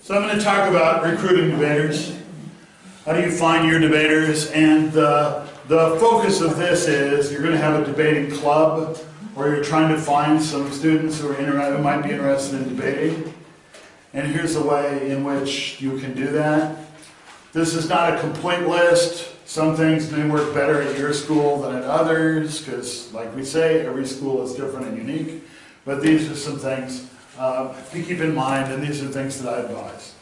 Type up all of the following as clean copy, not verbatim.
So I'm going to talk about recruiting debaters. How do you find your debaters? And the focus of this is you're going to have a debating club, or you're trying to find some students who might be interested in debating. And here's the way in which you can do that. This is not a complete list. Some things may work better at your school than at others, because like we say, every school is different and unique. But these are some things to keep in mind, and these are things that I advise.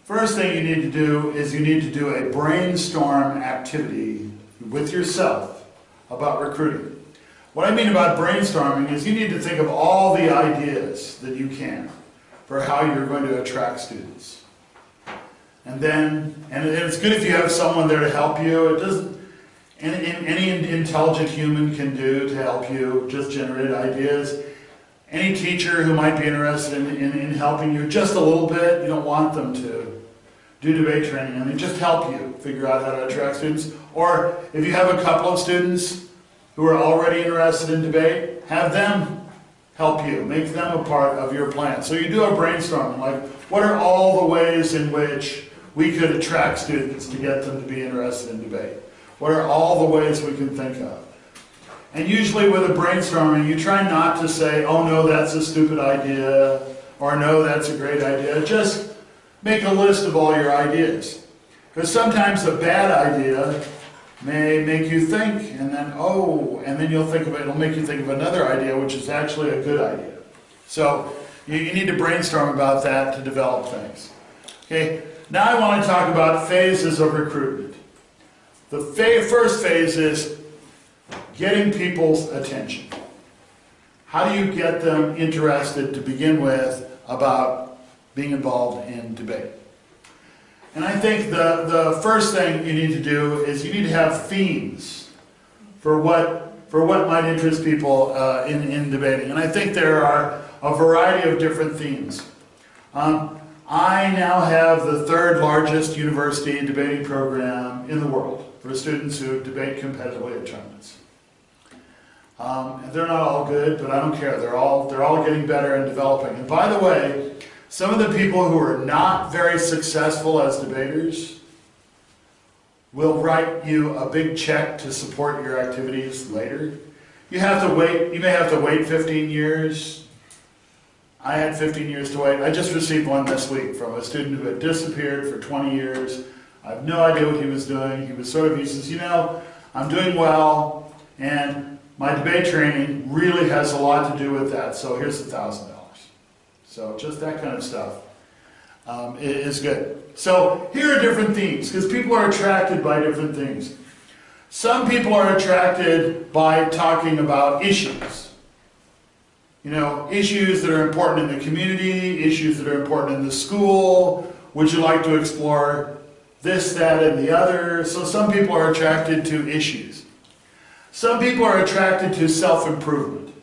First thing you need to do is you need to do a brainstorm activity with yourself about recruiting. What I mean about brainstorming is you need to think of all the ideas that you can for how you're going to attract students. And it's good if you have someone there to help you. It doesn't, any intelligent human can do to help you just generate ideas. Any teacher who might be interested in helping you just a little bit, you don't want them to do debate training, and they just help you figure out how to attract students. Or if you have a couple of students who are already interested in debate, have them help you, make them a part of your plan. So you do a brainstorming, like what are all the ways in which we could attract students to get them to be interested in debate? What are all the ways we can think of? And usually with a brainstorming, you try not to say, oh no, that's a stupid idea, or no, that's a great idea. Just make a list of all your ideas. Because sometimes a bad idea may make you think, and then you'll think of it, it'll make you think of another idea, which is actually a good idea. So you need to brainstorm about that to develop things. Okay, now I want to talk about phases of recruitment. The first phase is getting people's attention. How do you get them interested to begin with about being involved in debate? And I think the first thing you need to do is you need to have themes for what might interest people in debating. And I think there are a variety of different themes. I now have the third largest university debating program in the world for students who debate competitively at tournaments. They're not all good, but I don't care. They're all getting better and developing. And by the way, some of the people who are not very successful as debaters will write you a big check to support your activities later. You have to wait. You may have to wait 15 years. I had 15 years to wait. I just received one this week from a student who had disappeared for 20 years. I have no idea what he was doing. He says, you know, I'm doing well, and my debate training really has a lot to do with that, so here's $1,000. So just that kind of stuff is good. So here are different themes, because people are attracted by different things. Some people are attracted by talking about issues. You know, issues that are important in the community, issues that are important in the school. Would you like to explore this, that, and the other? So some people are attracted to issues. Some people are attracted to self-improvement.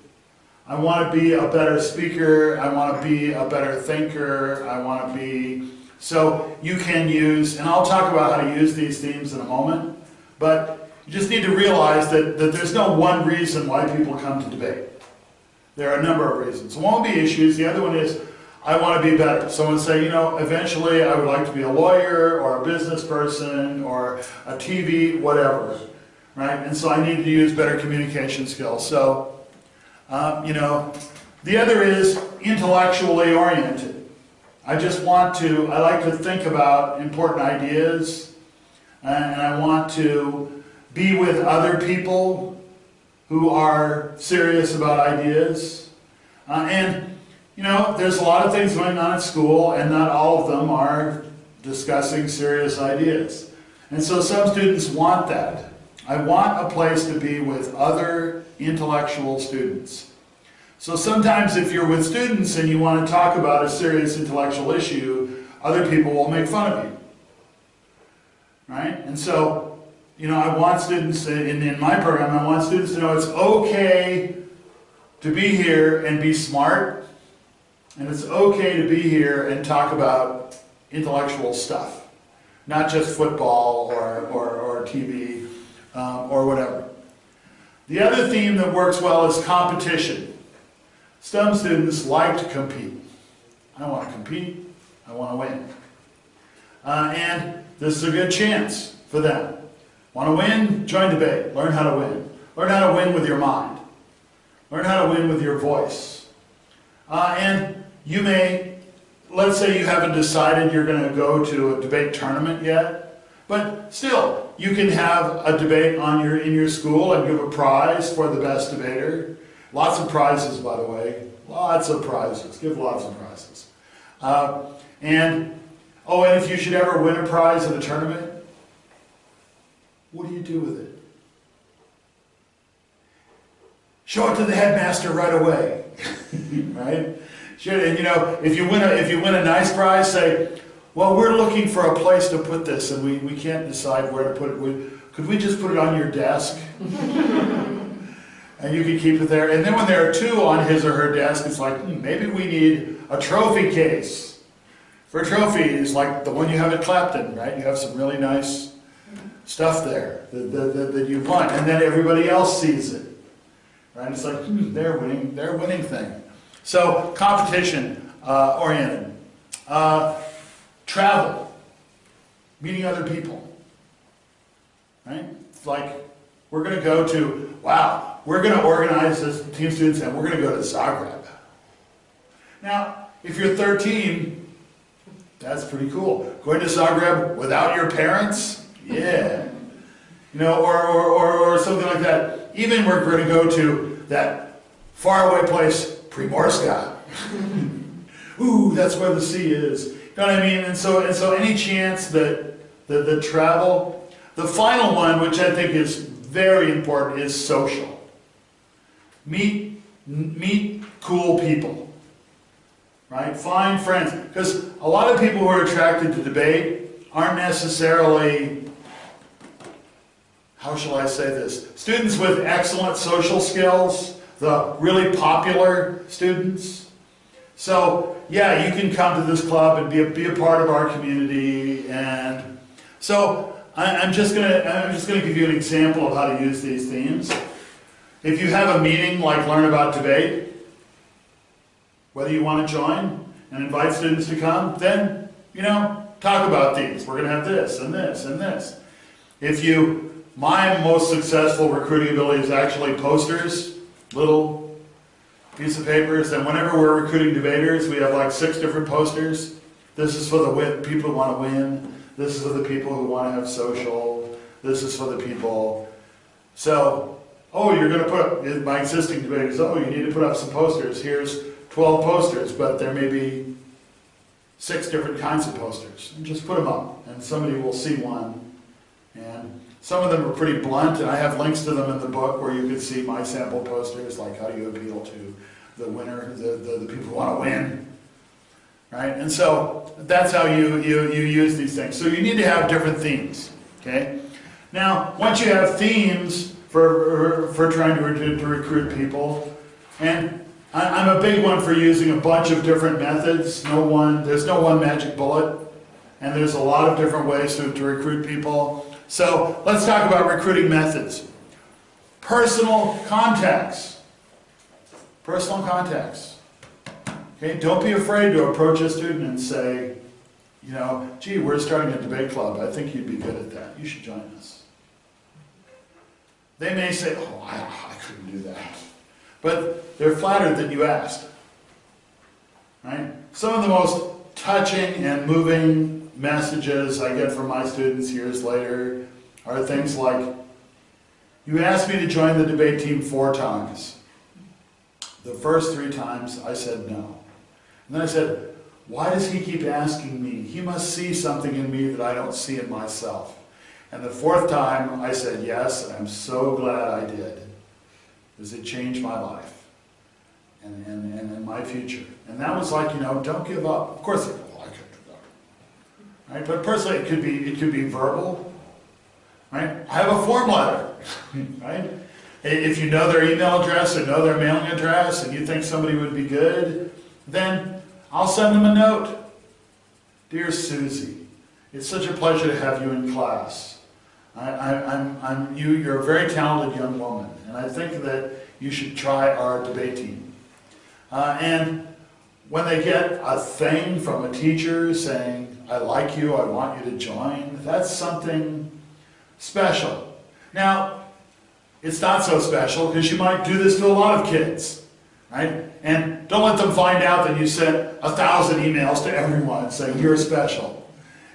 I want to be a better speaker, I want to be a better thinker, I want to be... So you can use, and I'll talk about how to use these themes in a moment, but you just need to realize that there's no one reason why people come to debate. There are a number of reasons. One will be issues, the other one is, I want to be better. Someone would say, you know, eventually I would like to be a lawyer, or a business person, or a TV, whatever, right? And so I need to use better communication skills. So, you know, the other is intellectually oriented. I like to think about important ideas, and I want to be with other people who are serious about ideas. And, you know, there's a lot of things going on at school, and not all of them are discussing serious ideas. And so some students want that. I want a place to be with other intellectual students. So sometimes if you're with students and you want to talk about a serious intellectual issue, other people will make fun of you. Right? And so, you know, I want students, in my program, I want students to know it's okay to be here and be smart, and it's okay to be here and talk about intellectual stuff, not just football or TV. Or whatever. The other theme that works well is competition. Some students like to compete. I want to compete. I want to win. And this is a good chance for them. Want to win? Join debate. Learn how to win. Learn how to win with your mind. Learn how to win with your voice. And you may, let's say you haven't decided you're going to go to a debate tournament yet, but still, you can have a debate in your school and give a prize for the best debater. Lots of prizes, by the way. Lots of prizes. Give lots of prizes. And if you should ever win a prize at a tournament, what do you do with it? Show it to the headmaster right away, right? And if you win a nice prize, say, well, we're looking for a place to put this, and we can't decide where to put it. Could we just put it on your desk? And you can keep it there. And then when there are two on his or her desk, it's like, maybe we need a trophy case. For trophies, like the one you have at Clapton, right? You have some really nice stuff there that you won, and then everybody else sees it, right? It's like, they're winning thing. So competition oriented, travel, meeting other people, right? It's like we're going to go to we're going to organize as team students, and we're going to go to Zagreb. Now, if you're 13, that's pretty cool. Going to Zagreb without your parents? Yeah. Or something like that. Even we're going to go to that faraway place, Primorska. Ooh, that's where the sea is. You know what I mean? And so any chance that the travel. The final one, which I think is very important, is social. Meet cool people. Right? Find friends. Because a lot of people who are attracted to debate aren't necessarily, how shall I say this, students with excellent social skills, the really popular students. So, yeah, you can come to this club and be a part of our community. And so I'm just gonna give you an example of how to use these themes. If you have a meeting like Learn About Debate, whether you want to join and invite students to come, then, talk about these. We're going to have this and this and this. My most successful recruiting ability is actually posters, little piece of papers, and whenever we're recruiting debaters, we have like 6 different posters. This is for the people who want to win. This is for the people who want to have social. This is for the people. So, you're going to put up, my existing debaters, you need to put up some posters. Here's 12 posters, but there may be 6 different kinds of posters. And just put them up, and somebody will see one. And some of them are pretty blunt, and I have links to them in the book where you can see my sample posters, like how do you appeal to the winner, the people who want to win. Right? And so that's how you use these things. So you need to have different themes. Okay? Now, once you have themes for trying to recruit people, and I'm a big one for using a bunch of different methods. There's no one magic bullet, and there's a lot of different ways to recruit people. So let's talk about recruiting methods. Personal contacts. Personal contacts. Okay, don't be afraid to approach a student and say, gee, we're starting a debate club. I think you'd be good at that. You should join us. They may say, I couldn't do that. But they're flattered that you asked. Right? Some of the most touching and moving messages I get from my students years later are things like, you asked me to join the debate team 4 times. The first 3 times I said no. And then I said, why does he keep asking me? He must see something in me that I don't see in myself. And the 4th time I said yes, and I'm so glad I did. Because it changed my life and my future. And that was like, don't give up. Of course, I can't do that. Right? But personally, it could be verbal. Right? I have a form letter. Right? If you know their email address or know their mailing address and you think somebody would be good, then I'll send them a note. Dear Susie, it's such a pleasure to have you in class. You're a very talented young woman, and I think that you should try our debate team. And when they get a thing from a teacher saying, I like you, I want you to join, that's something special. Now, it's not so special because you might do this to a lot of kids, right? And don't let them find out that you sent 1,000 emails to everyone saying you're special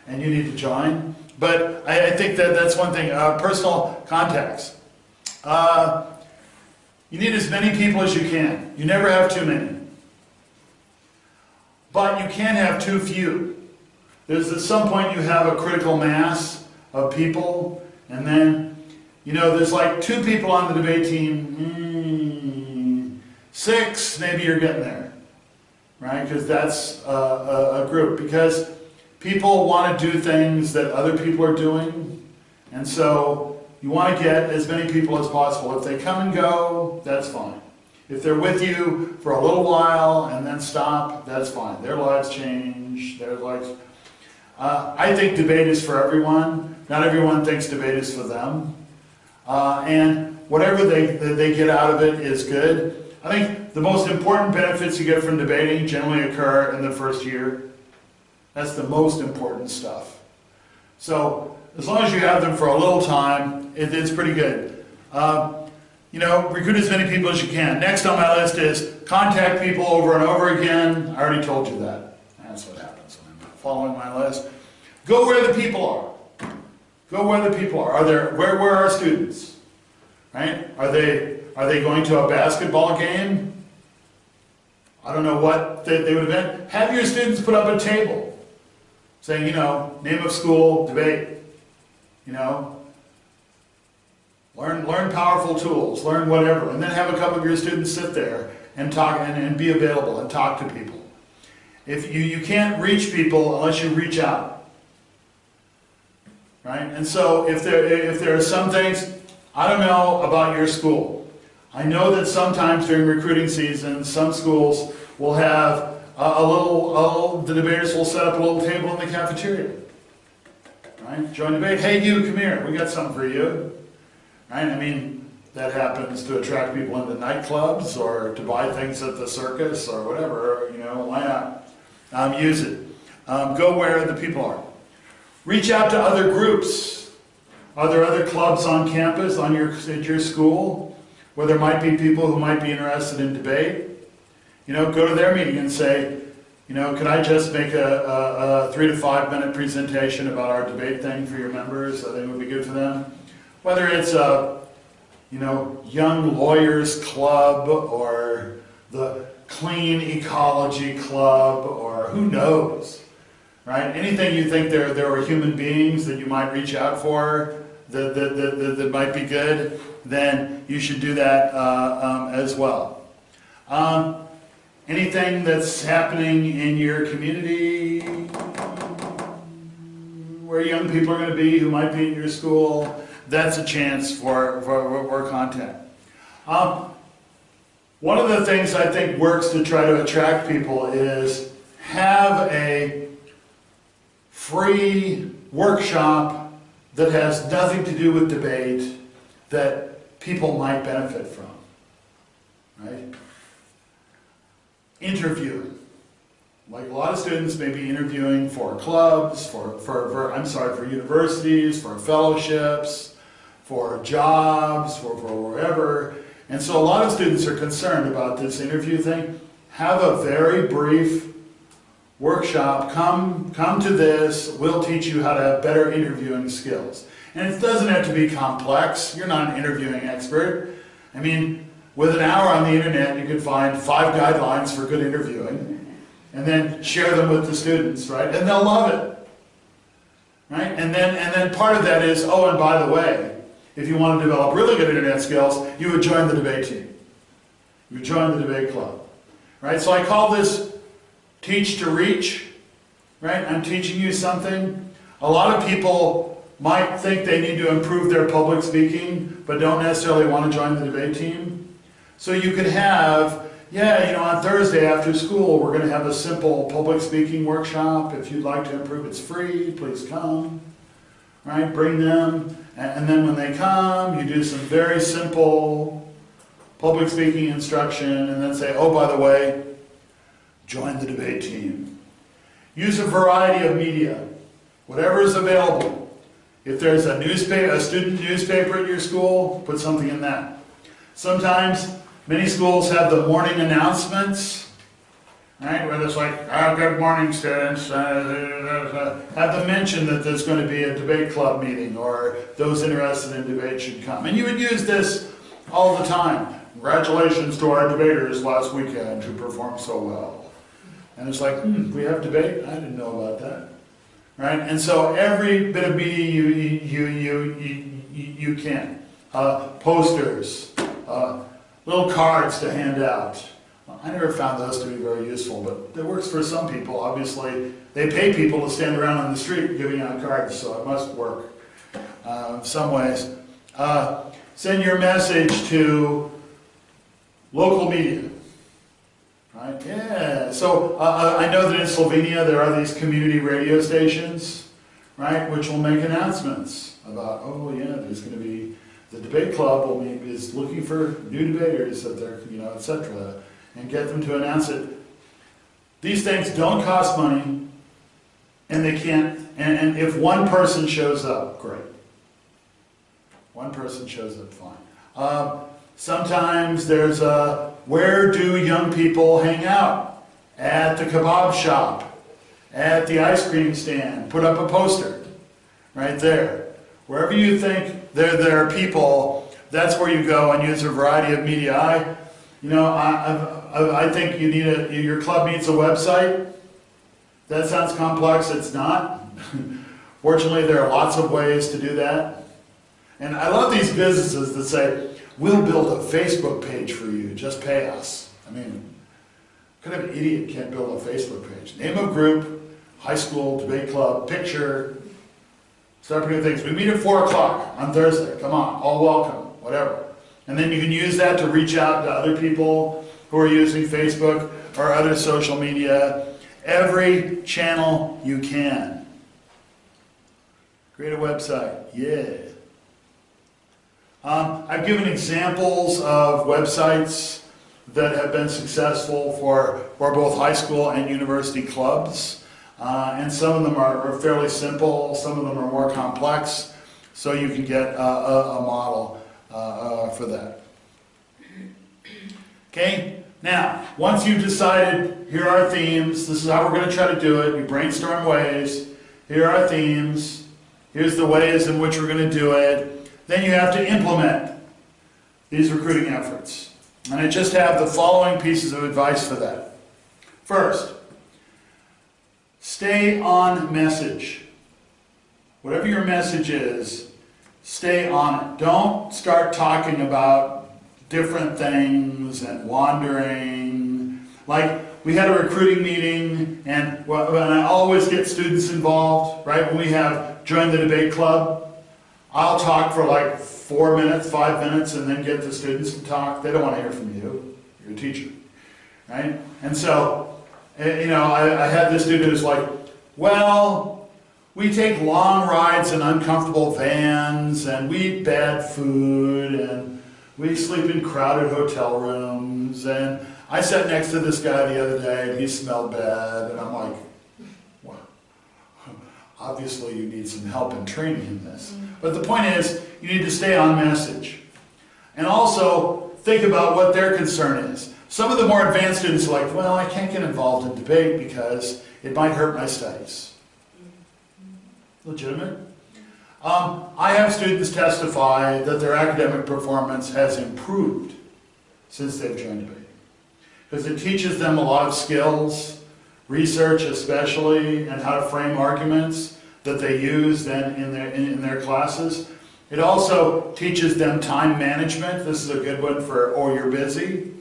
and you need to join. But I think that that's one thing, personal contacts. You need as many people as you can. You never have too many. But you can't have too few. There's at some point you have a critical mass of people, and then, you know, there's like 2 people on the debate team, 6, maybe you're getting there, right? Because that's a group. Because people want to do things that other people are doing, and so you want to get as many people as possible. If they come and go, that's fine. If they're with you for a little while and then stop, that's fine. Their lives change. Their lives. I think debate is for everyone. Not everyone thinks debate is for them. And whatever they get out of it is good. I think the most important benefits you get from debating generally occur in the first year. That's the most important stuff. So as long as you have them for a little time, it's pretty good. You know, recruit as many people as you can. Next on my list is contact people over and over again. I already told you that. That's what happens when I'm not following my list. Go where the people are. Go where the people are. Where are students? Right? Are they going to a basketball game? I don't know what they would have been. Have your students put up a table saying, you know, name of school, debate. You know, learn powerful tools, learn whatever, and then have a couple of your students sit there and talk and be available and talk to people. If you can't reach people unless you reach out, right? And so if there are some things, I don't know about your school. I know that sometimes during recruiting season, some schools will have the debaters will set up a little table in the cafeteria. Right? Join debate. Hey, you, come here. We got something for you. Right? I mean, that happens to attract people into nightclubs or to buy things at the circus or whatever. You know, why not? Use it. Go where the people are. Reach out to other groups. Are there other clubs on campus, at your school, where there might be people who might be interested in debate? You know, go to their meeting and say, you know, could I just make a 3 to 5 minute presentation about our debate thing for your members? I think it would be good for them. Whether it's a, you know, young lawyers club or the clean ecology club or who knows, right? Anything you think there are human beings that you might reach out for that might be good, then you should do that as well. Anything that's happening in your community where young people are going to be who might be in your school, that's a chance for contact. One of the things I think works to try to attract people is have a free workshop that has nothing to do with debate that people might benefit from, right? Interviewing. Like a lot of students may be interviewing for clubs, for universities, for fellowships, for jobs, for wherever. And so a lot of students are concerned about this interview thing. Have a very brief workshop. Come to this. We'll teach you how to have better interviewing skills. And it doesn't have to be complex. You're not an interviewing expert. I mean, with an hour on the internet, you can find 5 guidelines for good interviewing and then share them with the students, right? And they'll love it, right? And then part of that is, oh, and by the way, if you want to develop really good internet skills, you would join the debate team. You would join the debate club, right? So I call this teach to reach, right? I'm teaching you something. A lot of people might think they need to improve their public speaking, but don't necessarily want to join the debate team. So you could have, yeah, you know, on Thursday after school, we're going to have a simple public speaking workshop. If you'd like to improve, it's free. Please come, right? Bring them. And then when they come, you do some very simple public speaking instruction and then say, oh, by the way, join the debate team. Use a variety of media, whatever is available. If there's a student newspaper at your school, put something in that. Sometimes, many schools have the morning announcements, right, where there's like, good morning, students. Have them mention that there's going to be a debate club meeting, or those interested in debate should come. And you would use this all the time. Congratulations to our debaters last weekend who performed so well. And it's like, we have debate? I didn't know about that. Right? And so every bit of media you can. Posters, little cards to hand out. I never found those to be very useful, but it works for some people. Obviously, they pay people to stand around on the street giving out cards, so it must work in some ways. Send your message to local media. Right? Yeah. So I know that in Slovenia there are these community radio stations, right, which will make announcements about, oh yeah, there's going to be the debate club is looking for new debaters that they're, etc., and get them to announce it. These things don't cost money, and they can't. And if one person shows up, great. One person shows up, fine. Sometimes there's where do young people hang out? At the kebab shop, at the ice cream stand. Put up a poster right there. Wherever you think there are people, that's where you go and use a variety of media. I think your club needs a website. That sounds complex. It's not. Fortunately, there are lots of ways to do that. And I love these businesses that say, we'll build a Facebook page for you, just pay us. I mean, what kind of idiot can't build a Facebook page? Name of group, high school, debate club, picture, start putting things. We meet at 4 o'clock on Thursday, come on, all welcome, whatever. And then you can use that to reach out to other people who are using Facebook or other social media. Every channel you can. Create a website, yeah. I've given examples of websites that have been successful for both high school and university clubs. And some of them are fairly simple, some of them are more complex, so you can get a model for that. Okay, now, once you've decided, here are themes, this is how we're going to try to do it, you brainstorm ways, here are themes, here's the ways in which we're going to do it. Then you have to implement these recruiting efforts. And I just have the following pieces of advice for that. First, stay on message. Whatever your message is, stay on it. Don't start talking about different things and wandering. Like, we had a recruiting meeting, and I always get students involved, right? When we have join the debate club, I'll talk for like 4 minutes, 5 minutes, and then get the students to talk. They don't want to hear from you. You're a teacher, right? And so, I had this student who's like, well, we take long rides in uncomfortable vans, and we eat bad food, and we sleep in crowded hotel rooms, and I sat next to this guy the other day, and he smelled bad, and I'm like, wow, obviously you need some help and training in this. But the point is, you need to stay on message. And also, think about what their concern is. Some of the more advanced students are like, well, I can't get involved in debate because it might hurt my studies. Legitimate. I have students testify that their academic performance has improved since they've joined debate. Because it teaches them a lot of skills, research especially, and how to frame arguments that they use then in their classes. It also teaches them time management. This is a good one for, oh, you're busy.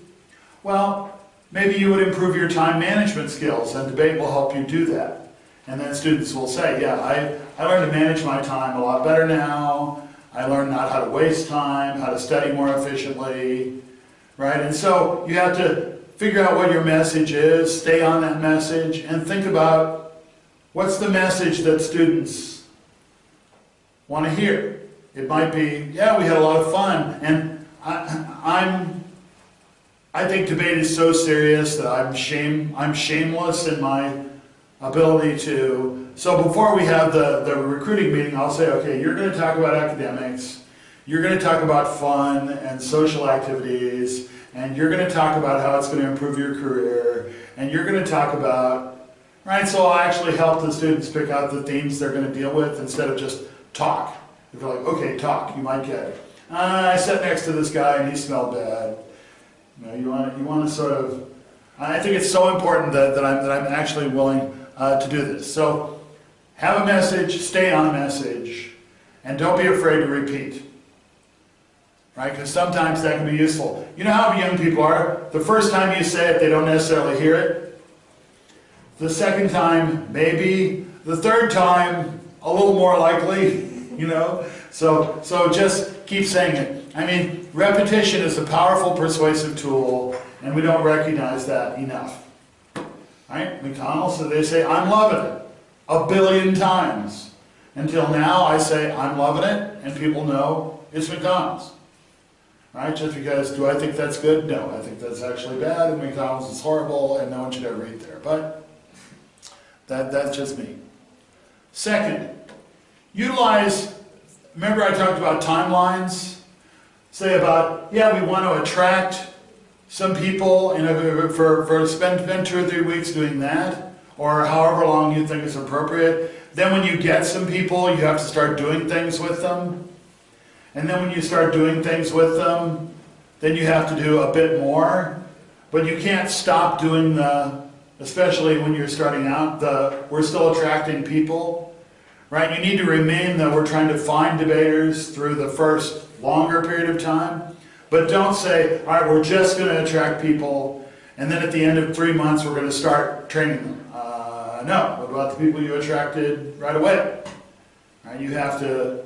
Well, maybe you would improve your time management skills, and debate will help you do that. And then students will say, yeah, I learned to manage my time a lot better now. I learned not how to waste time, how to study more efficiently, right? And so you have to figure out what your message is, stay on that message, and think about what's the message that students want to hear. It might be, yeah, we had a lot of fun, and I'm I think debate is so serious that I'm shameless in my ability to. So before we have the recruiting meeting, I'll say, okay, you're going to talk about academics, you're going to talk about fun and social activities, and you're going to talk about how it's going to improve your career, and you're going to talk about, right, so I'll actually help the students pick out the themes they're going to deal with instead of just talk. If you're like, okay, talk, you might get it. I sat next to this guy and he smelled bad. You want to sort of, I think it's so important that I'm actually willing to do this. So have a message, stay on a message, and don't be afraid to repeat. Right? Because sometimes that can be useful. You know how young people are? The first time you say it, they don't necessarily hear it. The second time, maybe. The third time, a little more likely, you know? So just keep saying it. I mean, repetition is a powerful persuasive tool, and we don't recognize that enough. Right? McDonald's, so they say, I'm loving it, 1 billion times. Until now, I say, I'm loving it, and people know it's McDonald's. Right? Just because, do I think that's good? No, I think that's actually bad, and McDonald's is horrible, and no one should ever eat there. But that's just me. Second, utilize, remember I talked about timelines? Say about, yeah, we want to attract some people for spend 2 or 3 weeks doing that, or however long you think is appropriate. Then when you get some people, you have to start doing things with them. And then when you start doing things with them, then you have to do a bit more. But you can't stop doing especially when you're starting out, we're still attracting people. Right? You need to remain we're trying to find debaters through the first longer period of time. But don't say, all right, we're just going to attract people, and then at the end of 3 months we're going to start training them. No, what about the people you attracted right away? Right? You have to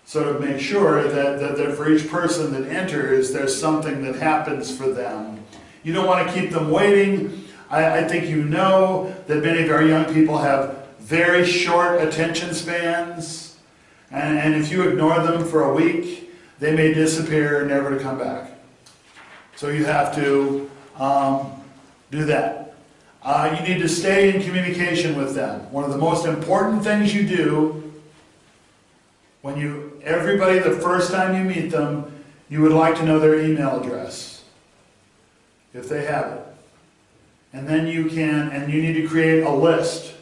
sort of make sure that for each person that enters, there's something that happens for them. You don't want to keep them waiting. I think you know that many of our young people have very short attention spans, and if you ignore them for a week, they may disappear, never to come back. So you have to do that. You need to stay in communication with them. One of the most important things you do when everybody, the first time you meet them, you would like to know their email address, if they have it. And then you need to create a list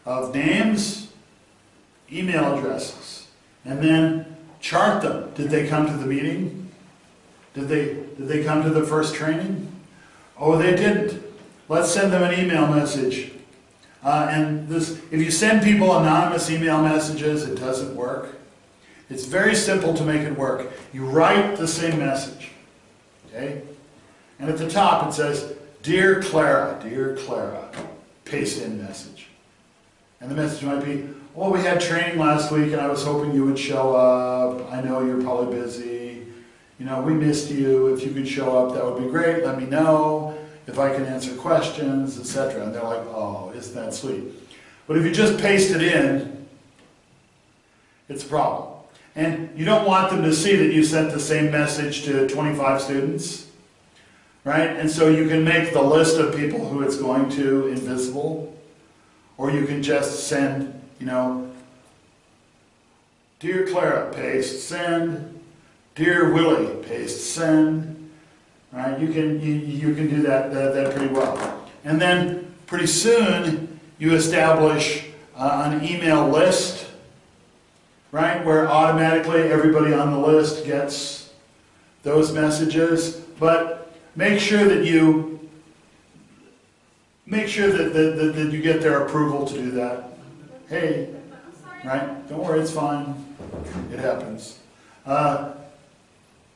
of names, email addresses, and then chart them. Did they come to the meeting? Did they come to the first training? Oh, they didn't. Let's send them an email message. If you send people anonymous email messages, it doesn't work. It's very simple to make it work. You write the same message, okay? And at the top it says, Dear Clara, paste in message. And the message might be, well, we had training last week and I was hoping you would show up. I know you're probably busy. You know, we missed you. If you could show up, that would be great. Let me know if I can answer questions, etc. And they're like, oh, isn't that sweet? But if you just paste it in, it's a problem. And you don't want them to see that you sent the same message to 25 students, right? And so you can make the list of people who it's going to invisible, or you can just send, Dear Clara, paste, send. Dear Willie, paste, send. Right? You can do that pretty well. And then pretty soon you establish an email list, right, where automatically everybody on the list gets those messages. But make sure that you get their approval to do that. Hey, right? Don't worry, it's fine. It happens.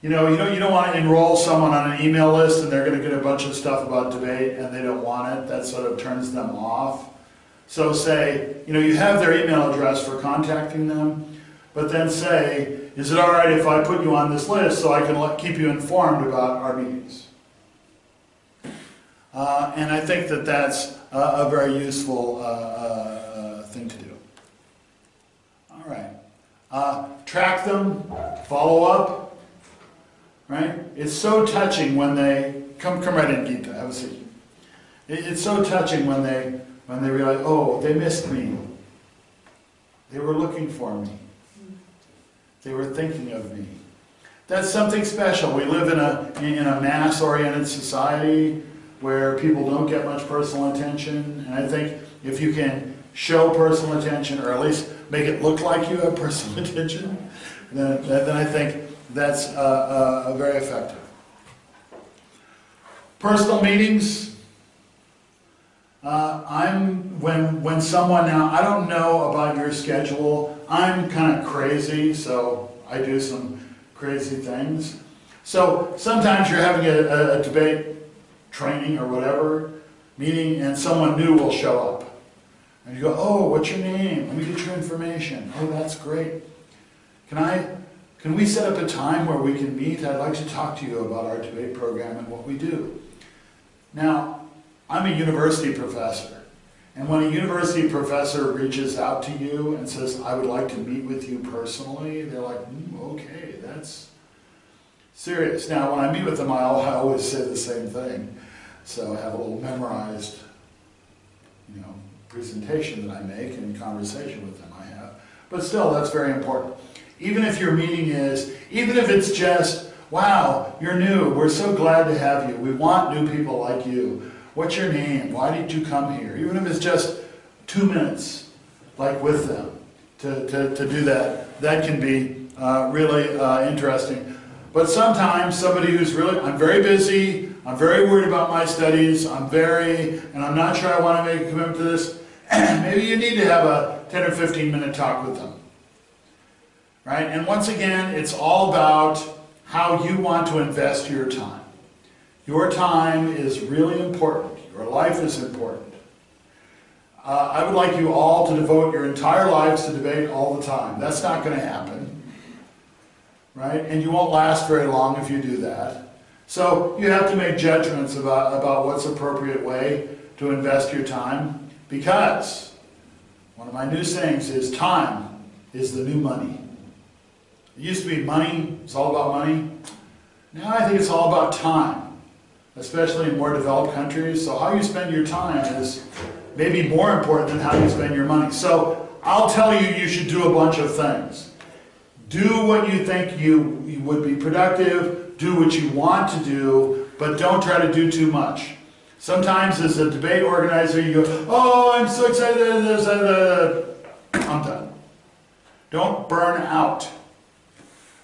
You don't want to enroll someone on an email list and they're going to get a bunch of stuff about debate and they don't want it. That sort of turns them off. So say, you have their email address for contacting them, but then say, is it all right if I put you on this list so I can keep you informed about our meetings? And I think that that's a very useful thing to do. All right. Track them, follow up. Right? It's so touching when they come right in, Geeta, have a seat. It's so touching when they realize, oh, they missed me. They were looking for me. They were thinking of me. That's something special. We live in a mass-oriented society where people don't get much personal attention. And I think if you can show personal attention, or at least make it look like you have personal attention, then I think that's very effective. Personal meetings. When someone, now I don't know about your schedule, I'm kind of crazy, so I do some crazy things. So sometimes you're having a debate training or whatever, meeting, and someone new will show up. And you go, oh, what's your name? Let me get your information. Oh, that's great. Can we set up a time where we can meet? I'd like to talk to you about our debate program and what we do. Now, I'm a university professor, and when a university professor reaches out to you and says, I would like to meet with you personally, they're like, okay, that's serious. Now, when I meet with them, I always say the same thing. So I have a little memorized, presentation that I make and conversation with them I have. But still, that's very important. Even if your meeting even if it's just, wow, you're new, we're so glad to have you, we want new people like you. What's your name? Why did you come here? Even if it's just 2 minutes, like with them, to do that, that can be really interesting. But sometimes somebody who's really, I'm very busy, I'm very worried about my studies, and I'm not sure I want to make a commitment to this, maybe you need to have a 10 or 15 minute talk with them. Right? And once again, it's all about how you want to invest your time. Your time is really important. Your life is important. I would like you all to devote your entire lives to debate all the time. That's not going to happen. Right? And you won't last very long if you do that. So you have to make judgments about what's an appropriate way to invest your time, because one of my new sayings is time is the new money. It used to be money, it's all about money. Now I think it's all about time, especially in more developed countries. So how you spend your time is maybe more important than how you spend your money. So I'll tell you, you should do a bunch of things. Do what you think you would be productive, do what you want to do, but don't try to do too much. Sometimes as a debate organizer, you go, oh, I'm so excited, I'm done. Don't burn out.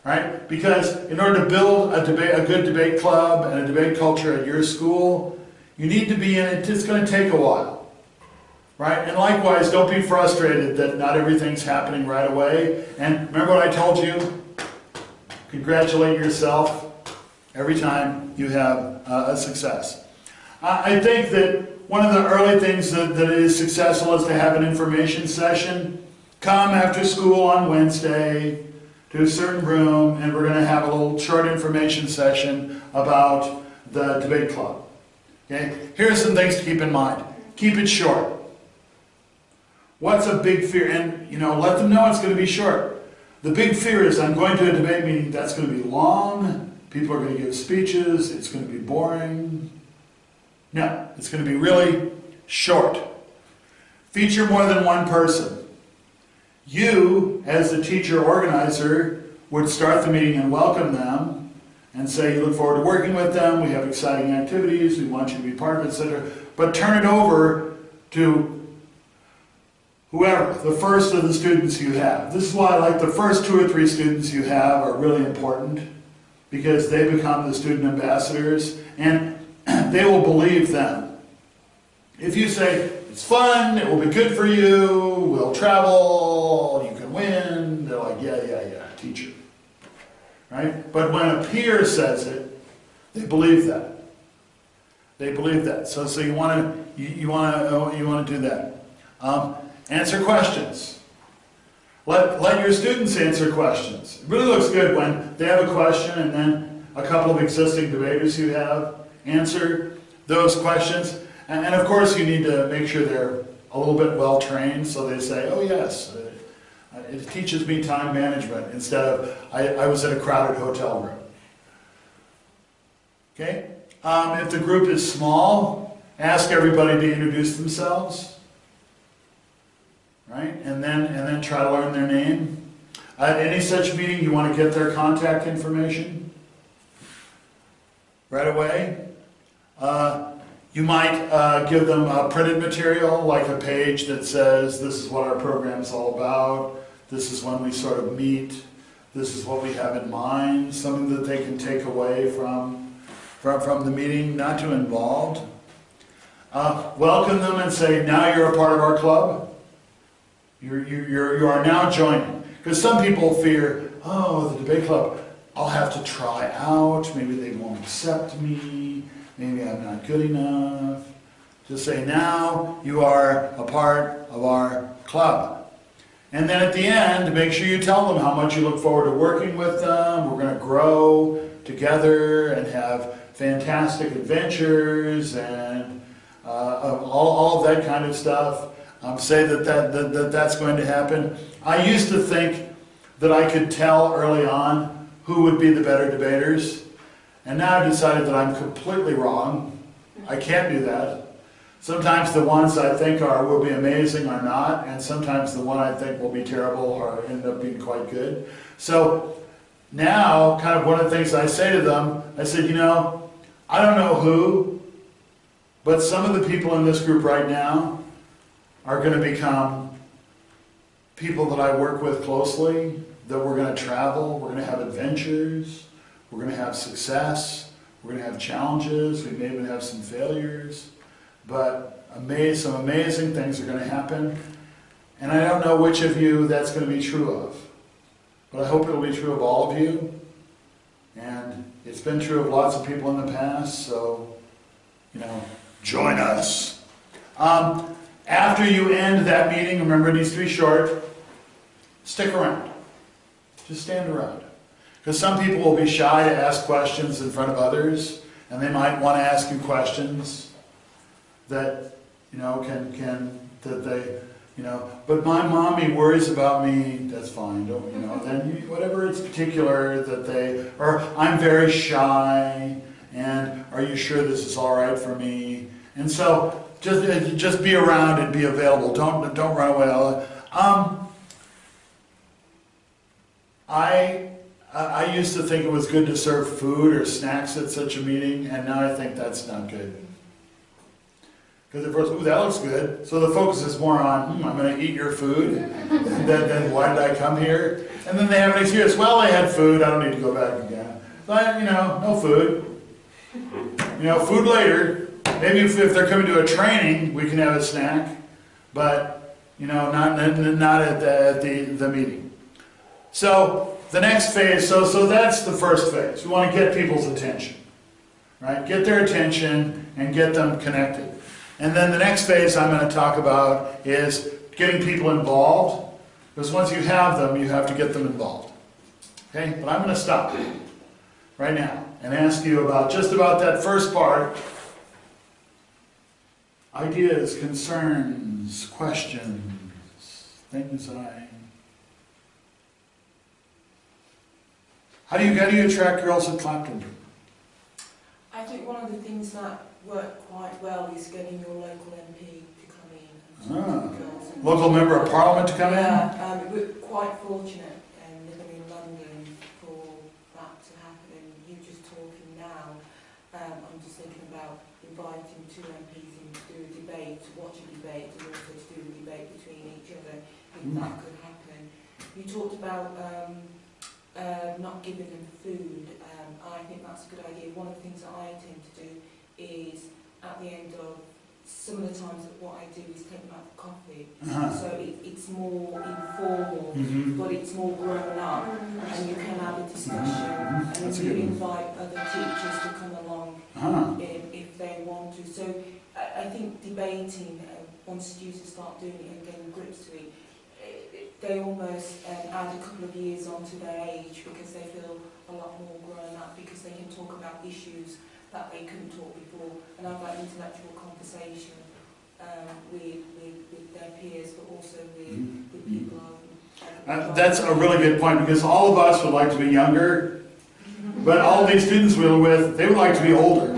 Right? Because in order to build a good debate club and a debate culture at your school, you need to be in it. It's going to take a while. Right? And likewise, don't be frustrated that not everything's happening right away. And remember what I told you? Congratulate yourself every time you have a success. I think that one of the early things that is successful is to have an information session. Come after school on Wednesday to a certain room, and we're going to have a little short information session about the debate club. Okay? Here's some things to keep in mind. Keep it short. What's a big fear? And, let them know it's going to be short. The big fear is I'm going to a debate meeting that's going to be long, people are going to give speeches, it's going to be boring. No, it's going to be really short. Feature more than one person. You, as the teacher organizer, would start the meeting and welcome them and say you look forward to working with them, we have exciting activities, we want you to be part of it, etc. But turn it over to whoever, the first of the students you have. This is why the first 2 or 3 students you have are really important, because they become the student ambassadors and they will believe them. If you say, it's fun, it will be good for you, we'll travel, you can win, they're like, yeah, teacher. Right? But when a peer says it, they believe that. They believe that. So you want to do that. Answer questions. Let your students answer questions. It really looks good when they have a question and then a couple of existing debaters you have answer those questions. And of course you need to make sure they're a little bit well trained, so they say, oh yes, it teaches me time management instead of I was in a crowded hotel room. Okay? If the group is small, ask everybody to introduce themselves, right? And then try to learn their name. At any such meeting, you want to get their contact information right away. You might give them a printed material, like a page that says, this is what our program is all about, this is when we sort of meet, this is what we have in mind, something that they can take away from the meeting, not too involved. Welcome them and say, now you're a part of our club. You are now joining. Because some people fear, oh, the debate club, I'll have to try out, maybe they won't accept me, maybe I'm not good enough. Just say, now you are a part of our club. And then at the end, make sure you tell them how much you look forward to working with them. We're going to grow together and have fantastic adventures and all of that kind of stuff. Say that's going to happen. I used to think that I could tell early on who would be the better debaters, and now I've decided that I'm completely wrong. I can't do that. Sometimes the ones I think will be amazing are not, and sometimes the one I think will be terrible or end up being quite good. So now, kind of one of the things I say to them, I said, you know, I don't know who, but some of the people in this group right now are going to become people that I work with closely, that we're going to travel, we're going to have adventures, we're going to have success, we're going to have challenges, we may even have some failures, but some amazing things are going to happen. And I don't know which of you that's going to be true of, but I hope it'll be true of all of you. And it's been true of lots of people in the past, so, you know, join us. After you end that meeting, remember it needs to be short, stick around. Just stand around. Because some people will be shy to ask questions in front of others, and they might want to ask you questions that, you know, but my mommy worries about me, that's fine, don't, you know, then whatever it's particular that or I'm very shy, and are you sure this is all right for me? And so, just be around and be available. Don't run away. I used to think it was good to serve food or snacks at such a meeting, and now I think that's not good. Because at first, ooh, that looks good. So the focus is more on, I'm going to eat your food. And then why did I come here? And then they have an excuse. Well, I had food. I don't need to go back again. But, you know, no food. You know, food later. Maybe if they're coming to a training, we can have a snack. But, you know, not at the meeting. So the next phase, so that's the first phase. We want to get people's attention. Right? Get their attention and get them connected. And then the next phase I'm going to talk about is getting people involved. Because once you have them, you have to get them involved. Okay? But I'm going to stop right now and ask you just about that first part. Ideas, concerns, questions, things that How do you attract girls at Clapton? I think one of the things that work quite well is getting your local MP to come in. And local member of parliament to come in? Yeah, we're quite fortunate living in London for that to happen. And you just talking now, I'm just thinking about inviting two MPs in to do a debate, to watch a debate, and also to do a debate between each other, if that could happen. You talked about not giving them food. I think that's a good idea. One of the things that I tend to do is at the end of some of the times that what I do is take them out for coffee. So it's more informal, but it's more grown up, and you can have a discussion, and you invite other teachers to come along if they want to. So I think debating, once students start doing it and getting grips to it, they almost add a couple of years onto their age because they feel a lot more grown up, because they can talk about issues that they couldn't talk before, and have that intellectual conversation with their peers, but also with people. That's a really good point, because all of us would like to be younger, but all these students we're with, they would like to be older.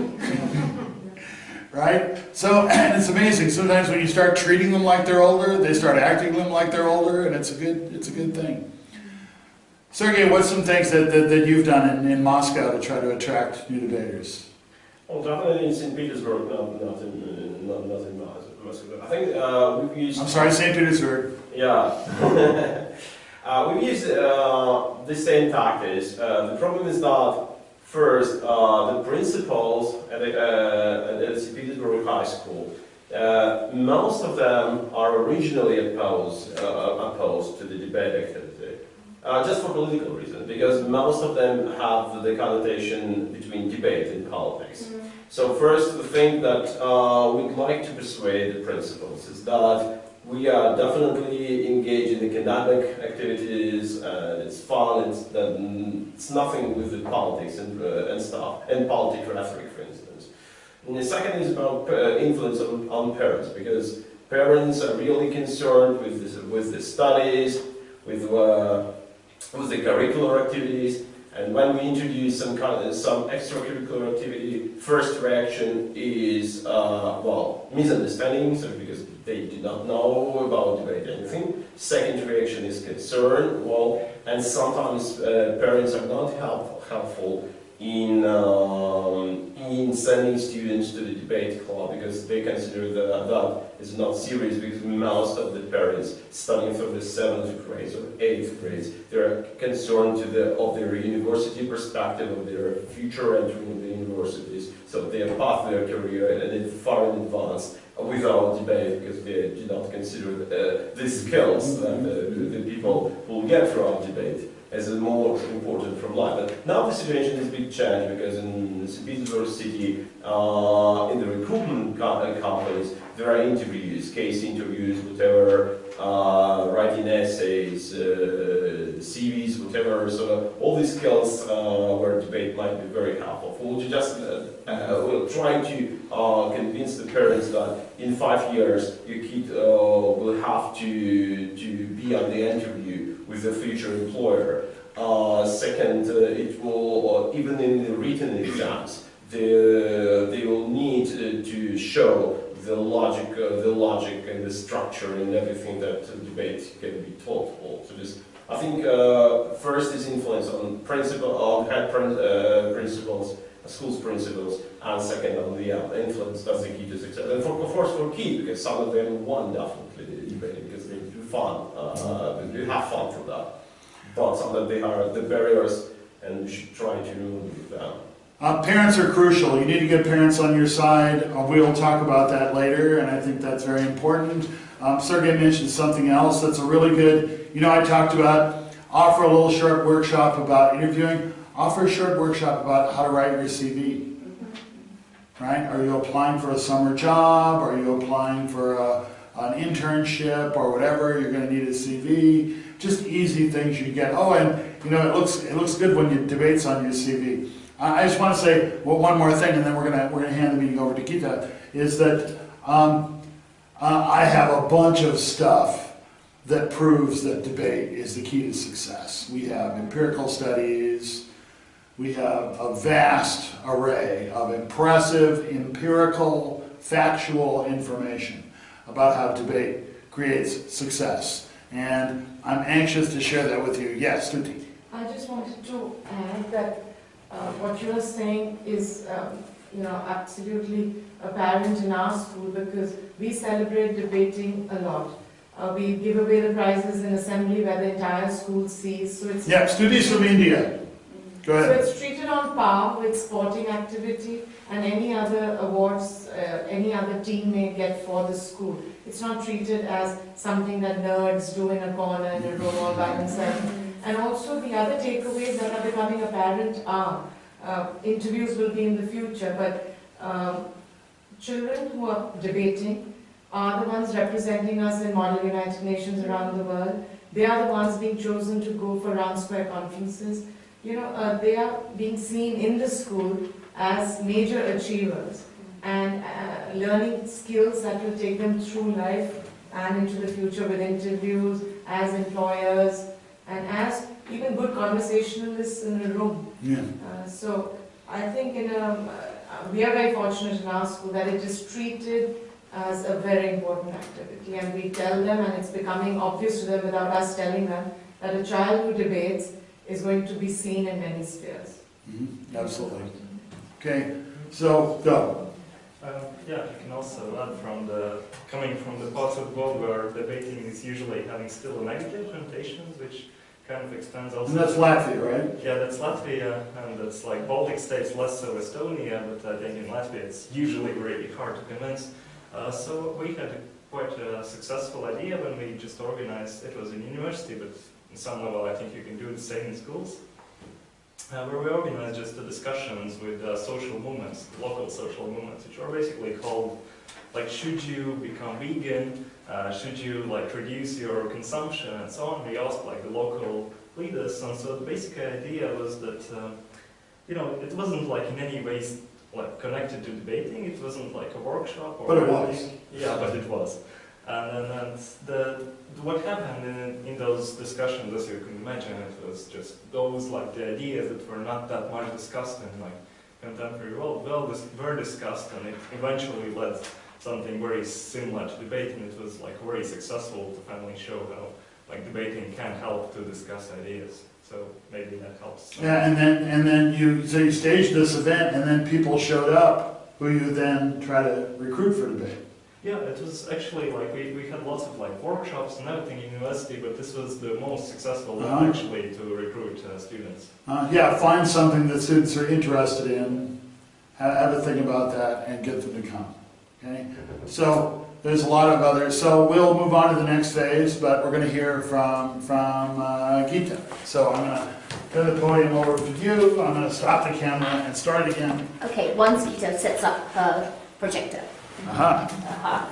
right? So, and it's amazing. Sometimes when you start treating them like they're older, they start acting them like they're older, and it's a good thing. Sergey, what's some things that you've done in Moscow to try to attract new debaters? Well, definitely in St. Petersburg, not in Moscow. I think we've used... I'm sorry, St. Petersburg. Yeah. We've used the same tactics. The problem is that first, the principals at St. Petersburg High School, most of them are originally opposed to the debate activity, just for political reasons, because most of them have the connotation between debate and politics. Mm-hmm. So first, the thing that we'd like to persuade the principals is that we are definitely engaged in academic activities, it's fun, it's nothing with the politics and stuff, and politics rhetoric, for instance. And the second is about influence on parents, because parents are really concerned with the studies, with the curricular activities, and when we introduce some extracurricular activity, first reaction is, well, misunderstanding, so because they do not know about debate anything. Second reaction is concern, well, and sometimes parents are not helpful in sending students to the debate club because they consider that is not serious, because most of the parents studying from the 7th grades or 8th grades, they're concerned of their university perspective, of their future entering the universities, so their path, their career, and it's far in advance without debate, because they do not consider the skills that the people will get from debate as more important from life. But now the situation is a big change, because in St. Petersburg City, in the recruitment companies, there are interviews, case interviews, whatever, writing essays, CVs, whatever. So all these skills where debate might be very helpful. We'll just we'll try to convince the parents that in 5 years your kid will have to be on the interview with the future employer. Second, it will, even in the written exams, they will need to show the logic and the structure and everything that debate can be taught. So this, I think, first is influence on head principals, schools principals, and second on the influence. That's the key to success. And of course for kids, because some of them want definitely debate because they do fun, they have fun from that. But some of them, they are the barriers, and we should try to remove them. Parents are crucial. You need to get parents on your side. We'll talk about that later, and I think that's very important. Sergey mentioned something else that's a really good, I talked about offer a little short workshop about interviewing. Offer a short workshop about how to write your CV. Right? Are you applying for a summer job? Are you applying for an internship or whatever? You're going to need a CV. Just easy things you get. Oh, and it looks good when you debates on your CV. I just want to say one more thing, and then we're gonna hand the meeting over to Gita. Is that I have a bunch of stuff that proves that debate is the key to success. We have empirical studies. We have a vast array of impressive, empirical, factual information about how debate creates success. And I'm anxious to share that with you. Yes, Tuti. I just wanted to add that what you are saying is, absolutely apparent in our school, because we celebrate debating a lot. We give away the prizes in assembly where the entire school sees. So it's Studies from India. Go ahead. So it's treated on par with sporting activity and any other awards any other team may get for the school. It's not treated as something that nerds do in a corner in a row all by themselves. And also the other takeaways that are becoming apparent are, interviews will be in the future, but children who are debating are the ones representing us in Model United Nations around the world. They are the ones being chosen to go for round square conferences. They are being seen in the school as major achievers and learning skills that will take them through life and into the future with interviews, as employers, and as even good conversationalists in the room. Yeah. So I think we are very fortunate in our school that it is treated as a very important activity, and we tell them, and it's becoming obvious to them without us telling them, that a child who debates is going to be seen in many spheres. Absolutely. Okay, so go. Yeah, you can also add coming from the parts of the world where debating is usually having still a negative connotations, which kind of extends also. And that's Latvia, right? Yeah, that's Latvia, and that's like Baltic states, less so Estonia, but I think in Latvia it's usually really hard to convince. So we had quite a successful idea when we just organized, it was in university, but in some level I think you can do the same in schools, where we organized just the discussions with social movements, local social movements, which are basically called, like, should you become vegan, should you like reduce your consumption, and so on. We asked like the local leaders, and so the basic idea was that, you know, it wasn't like in any ways like connected to debating, it wasn't like a workshop or But it anything. was. Yeah, but it was. And what happened in those discussions, as you can imagine, it was just those like the ideas that were not that much discussed in like contemporary world were discussed, and it eventually led something very similar to debating. It was like very successful to finally show how like debating can help to discuss ideas. So maybe that helps. Yeah, and then you staged this event, and then people showed up who you then try to recruit for debate. Yeah, it was actually like we had lots of like workshops and everything in university, but this was the most successful one actually to recruit students. Yeah, find something that students are interested in, have a think about that, and get them to come. Okay, so there's a lot of others. So we'll move on to the next phase, but we're going to hear from Gita. So I'm going to turn the podium over to you. I'm going to stop the camera and start it again. Okay, once Gita sets up her projector. Aha. Aha.